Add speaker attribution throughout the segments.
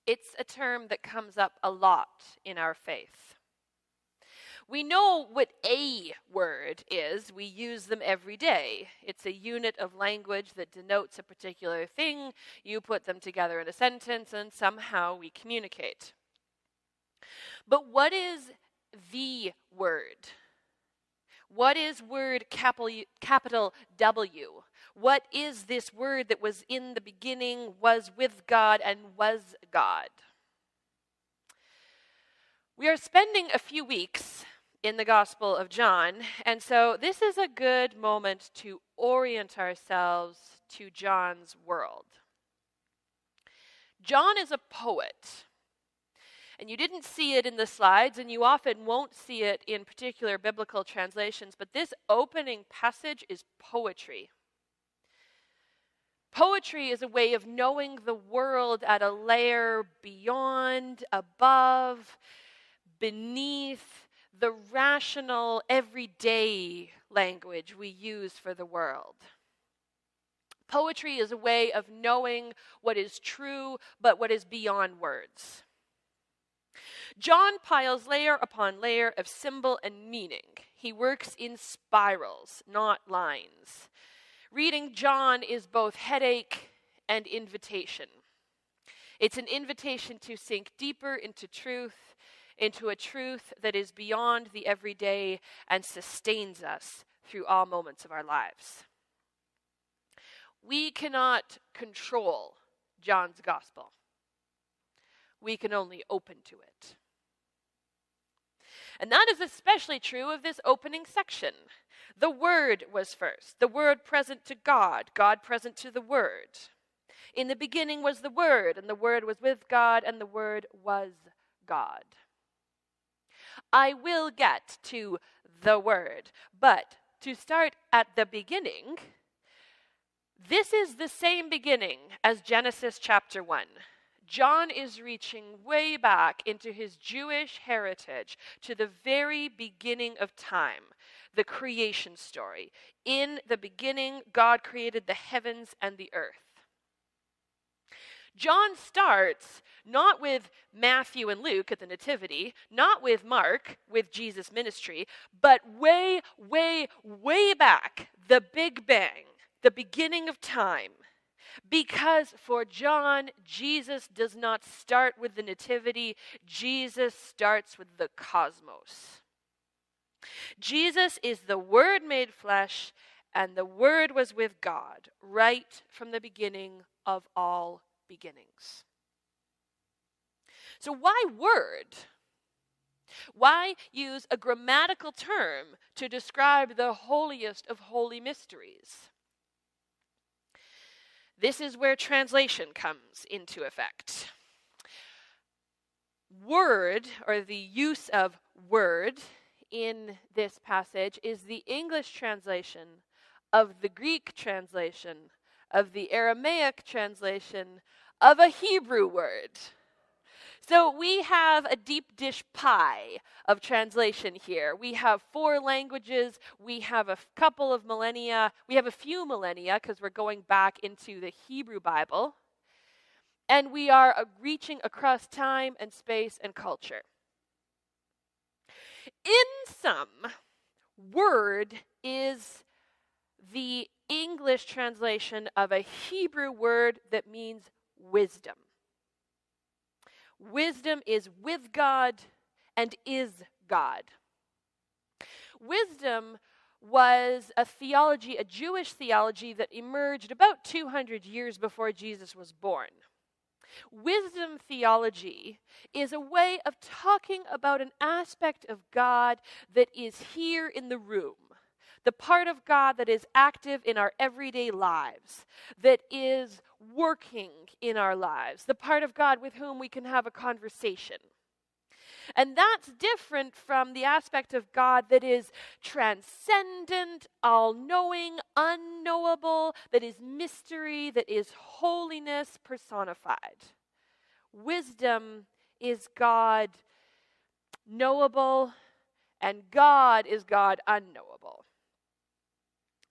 Speaker 1: It's a term that comes up a lot in our faith. We know what a word is. We use them every day. It's a unit of language that denotes a particular thing. You put them together in a sentence, and somehow we communicate. But what is the word? What is word capital W? What is this word that was in the beginning, was with God, and was God? We are spending a few weeks in the Gospel of John, and so this is a good moment to orient ourselves to John's world. John is a poet, and you didn't see it in the slides, and you often won't see it in particular biblical translations, but this opening passage is poetry. Poetry is a way of knowing the world at a layer beyond, above, beneath the rational, everyday language we use for the world. Poetry is a way of knowing what is true, but what is beyond words. John piles layer upon layer of symbol and meaning. He works in spirals, not lines. Reading John is both headache and invitation. It's an invitation to sink deeper into truth, into a truth that is beyond the everyday and sustains us through all moments of our lives. We cannot control John's gospel. We can only open to it. And that is especially true of this opening section. The Word was first, the Word present to God, God present to the Word. In the beginning was the Word, and the Word was with God, and the Word was God. I will get to the Word, but to start at the beginning, this is the same beginning as Genesis chapter 1. John is reaching way back into his Jewish heritage to the very beginning of time, the creation story. In the beginning, God created the heavens and the earth. John starts not with Matthew and Luke at the Nativity, not with Mark with Jesus' ministry, but way, way, way back, the Big Bang, the beginning of time. Because for John, Jesus does not start with the Nativity, Jesus starts with the cosmos. Jesus is the Word made flesh, and the Word was with God right from the beginning of all beginnings. So why word? Why use a grammatical term to describe the holiest of holy mysteries? This is where translation comes into effect. Word, or the use of word in this passage, is the English translation of the Greek translation, of the Aramaic translation, of a Hebrew word. So we have a deep dish pie of translation here. We have 4 languages. We have a couple of millennia. We have a few millennia because we're going back into the Hebrew Bible. And we are reaching across time and space and culture. In sum, word is the English translation of a Hebrew word that means wisdom. Wisdom is with God and is God. Wisdom was a theology, a Jewish theology that emerged about 200 years before Jesus was born. Wisdom theology is a way of talking about an aspect of God that is here in the room. The part of God that is active in our everyday lives, that is working in our lives, the part of God with whom we can have a conversation. And that's different from the aspect of God that is transcendent, all-knowing, unknowable, that is mystery, that is holiness personified. Wisdom is God knowable, and God is God unknowable.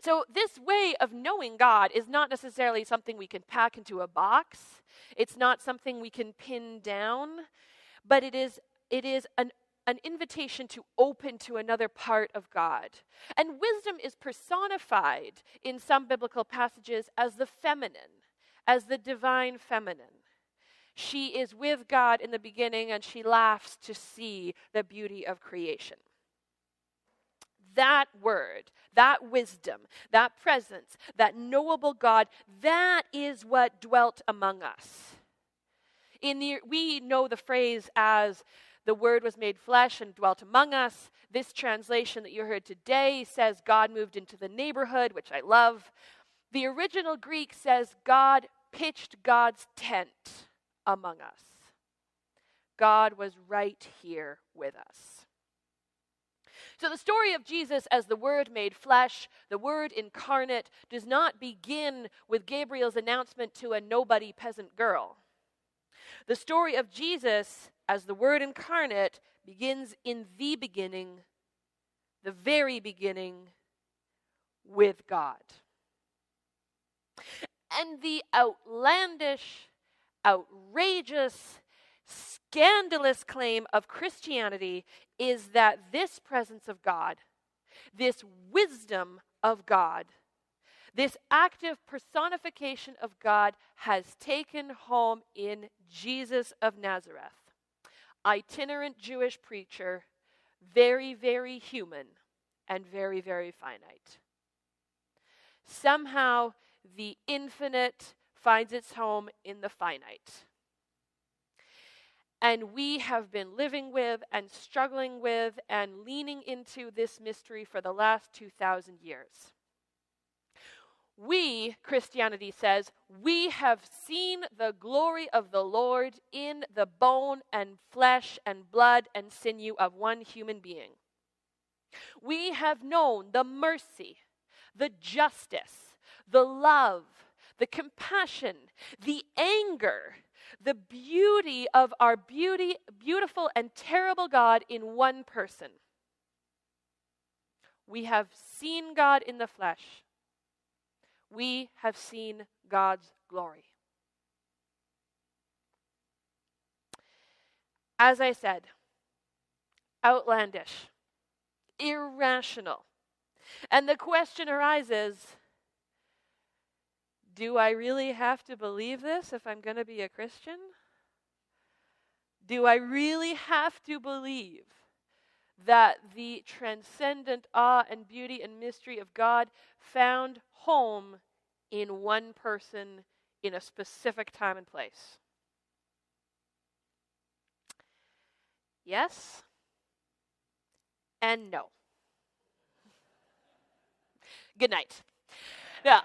Speaker 1: So this way of knowing God is not necessarily something we can pack into a box. It's not something we can pin down, but it is an invitation to open to another part of God. And wisdom is personified in some biblical passages as the feminine, as the divine feminine. She is with God in the beginning, and she laughs to see the beauty of creation. That word, that wisdom, that presence, that knowable God, that is what dwelt among us. We know the phrase as the Word was made flesh and dwelt among us. This translation that you heard today says God moved into the neighborhood, which I love. The original Greek says God pitched God's tent among us. God was right here with us. So the story of Jesus as the Word made flesh, the Word incarnate, does not begin with Gabriel's announcement to a nobody peasant girl. The story of Jesus as the Word incarnate begins in the beginning, the very beginning, with God. And the outlandish, outrageous, scandalous claim of Christianity is that this presence of God, this wisdom of God, this active personification of God has taken home in Jesus of Nazareth, itinerant Jewish preacher, very, very human, and very, very finite. Somehow, the infinite finds its home in the finite. And we have been living with and struggling with and leaning into this mystery for the last 2,000 years. We, Christianity says, we have seen the glory of the Lord in the bone and flesh and blood and sinew of one human being. We have known the mercy, the justice, the love, the compassion, the anger, the beauty of our beautiful and terrible God in one person. We have seen God in the flesh. We have seen God's glory. As I said, outlandish, irrational. And the question arises, do I really have to believe this if I'm going to be a Christian? Do I really have to believe that the transcendent awe and beauty and mystery of God found home in one person in a specific time and place? Yes and no. Good night. Yeah.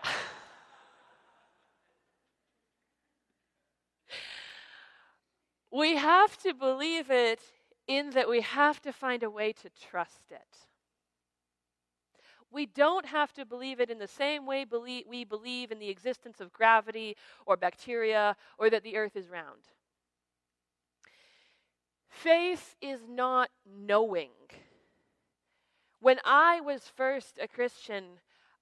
Speaker 1: We have to believe it in that we have to find a way to trust it. We don't have to believe it in the same way we believe in the existence of gravity or bacteria or that the earth is round. Faith is not knowing. When I was first a Christian,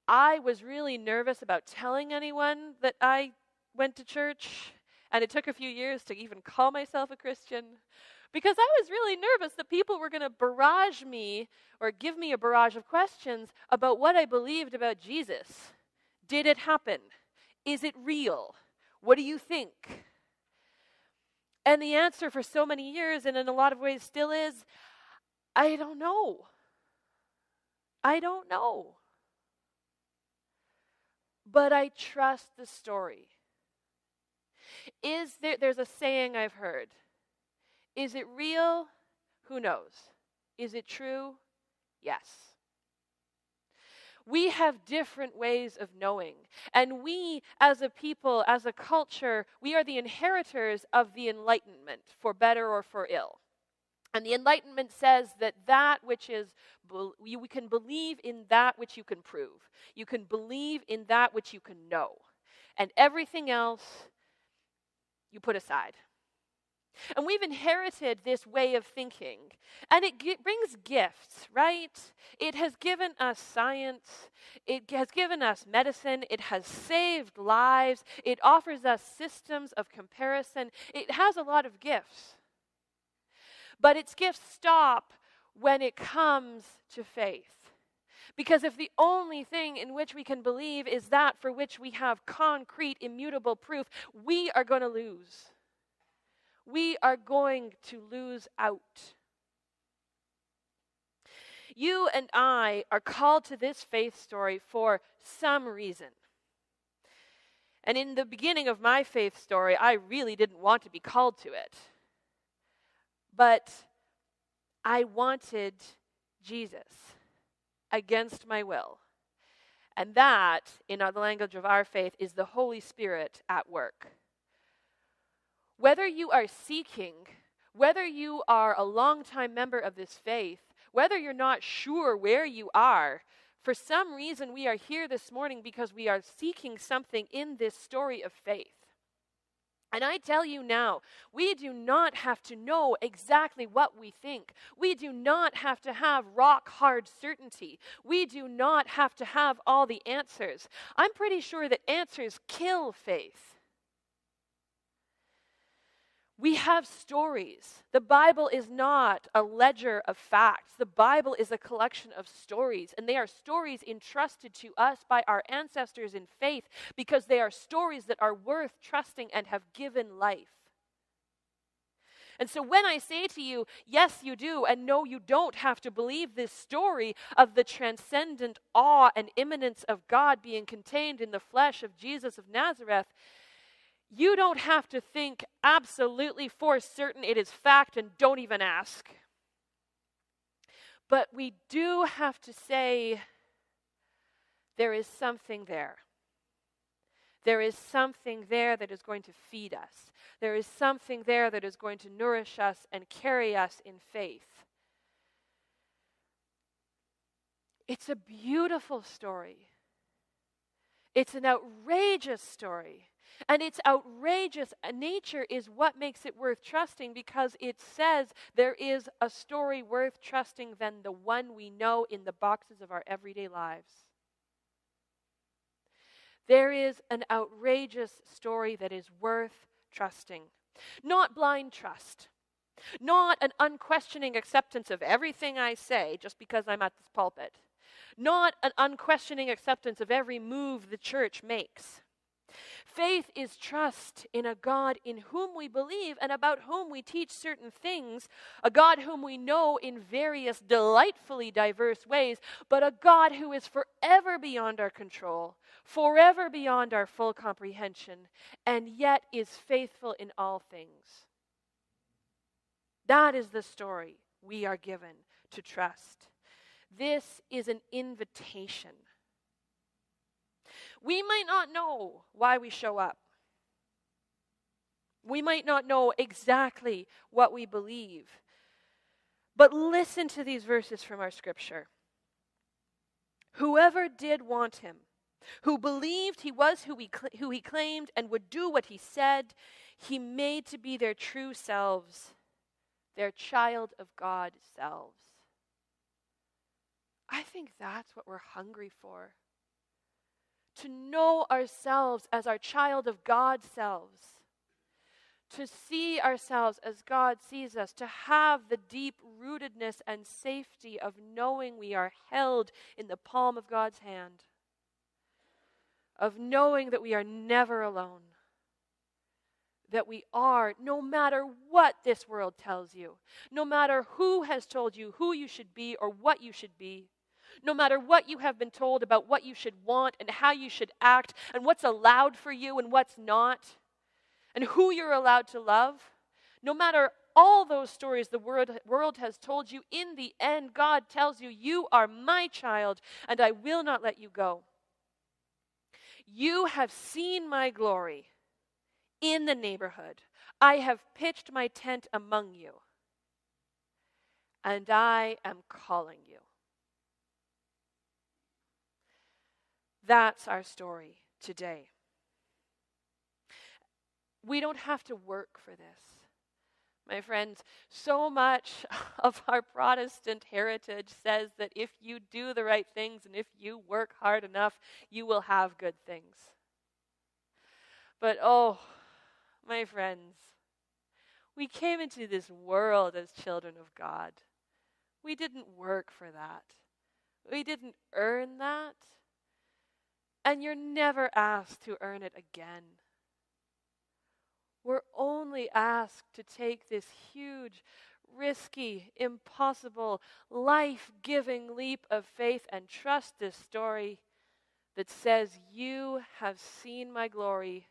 Speaker 1: I was really nervous about telling anyone that I went to church, and it took a few years to even call myself a Christian, because I was really nervous that people were going to barrage me or give me a barrage of questions about what I believed about Jesus. Did it happen? Is it real? What do you think? And the answer for so many years, and in a lot of ways still is, I don't know. I don't know. But I trust the story. There's a saying I've heard. Is it real? Who knows? Is it true? Yes. We have different ways of knowing. And we, as a people, as a culture, we are the inheritors of the Enlightenment, for better or for ill. And the Enlightenment says that which is, we can believe in that which you can prove. You can believe in that which you can know. And everything else, you put aside. And we've inherited this way of thinking. And it brings gifts, right? It has given us science. It has given us medicine. It has saved lives. It offers us systems of comparison. It has a lot of gifts. But its gifts stop when it comes to faith. Because if the only thing in which we can believe is that for which we have concrete, immutable proof, we are going to lose. We are going to lose out. You and I are called to this faith story for some reason. And in the beginning of my faith story, I really didn't want to be called to it. But I wanted Jesus against my will. And that, in the language of our faith, is the Holy Spirit at work. Whether you are seeking, whether you are a longtime member of this faith, whether you're not sure where you are, for some reason we are here this morning because we are seeking something in this story of faith. And I tell you now, we do not have to know exactly what we think. We do not have to have rock-hard certainty. We do not have to have all the answers. I'm pretty sure that answers kill faith. We have stories. The Bible is not a ledger of facts. The Bible is a collection of stories, and they are stories entrusted to us by our ancestors in faith because they are stories that are worth trusting and have given life. And so when I say to you, yes, you do, and no, you don't have to believe this story of the transcendent awe and immanence of God being contained in the flesh of Jesus of Nazareth, you don't have to think absolutely for certain it is fact and don't even ask. But we do have to say there is something there. There is something there that is going to feed us. There is something there that is going to nourish us and carry us in faith. It's a beautiful story. It's an outrageous story. And its outrageous nature is what makes it worth trusting, because it says there is a story worth trusting than the one we know in the boxes of our everyday lives. There is an outrageous story that is worth trusting. Not blind trust. Not an unquestioning acceptance of everything I say just because I'm at this pulpit. Not an unquestioning acceptance of every move the church makes. Faith is trust in a God in whom we believe and about whom we teach certain things, a God whom we know in various delightfully diverse ways, but a God who is forever beyond our control, forever beyond our full comprehension, and yet is faithful in all things. That is the story we are given to trust. This is an invitation. We might not know why we show up. We might not know exactly what we believe. But listen to these verses from our scripture. Whoever did want him, who believed he was who he claimed and would do what he said, he made to be their true selves, their child of God selves. I think that's what we're hungry for. To know ourselves as our child of God selves. To see ourselves as God sees us. To have the deep rootedness and safety of knowing we are held in the palm of God's hand. Of knowing that we are never alone. That we are, no matter what this world tells you. No matter who has told you who you should be or what you should be. No matter what you have been told about what you should want and how you should act and what's allowed for you and what's not, and who you're allowed to love, no matter all those stories the world has told you, in the end, God tells you, you are my child and I will not let you go. You have seen my glory in the neighborhood. I have pitched my tent among you, and I am calling you. That's our story today. We don't have to work for this. My friends, so much of our Protestant heritage says that if you do the right things and if you work hard enough, you will have good things. But oh, my friends, we came into this world as children of God. We didn't work for that. We didn't earn that. And you're never asked to earn it again. We're only asked to take this huge, risky, impossible, life-giving leap of faith and trust this story that says, "You have seen my glory,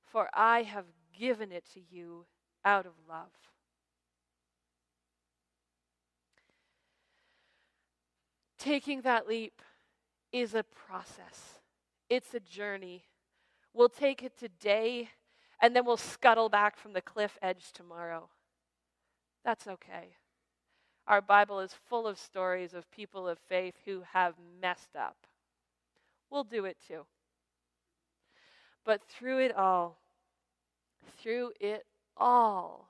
Speaker 1: for I have given it to you out of love." Taking that leap is a process. It's a journey. We'll take it today, and then we'll scuttle back from the cliff edge tomorrow. That's okay. Our Bible is full of stories of people of faith who have messed up. We'll do it too. But through it all,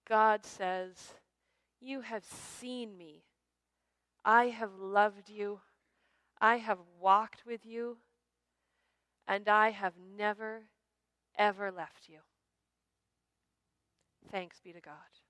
Speaker 1: God says, "You have seen me. I have loved you. I have walked with you. And I have never, ever left you." Thanks be to God.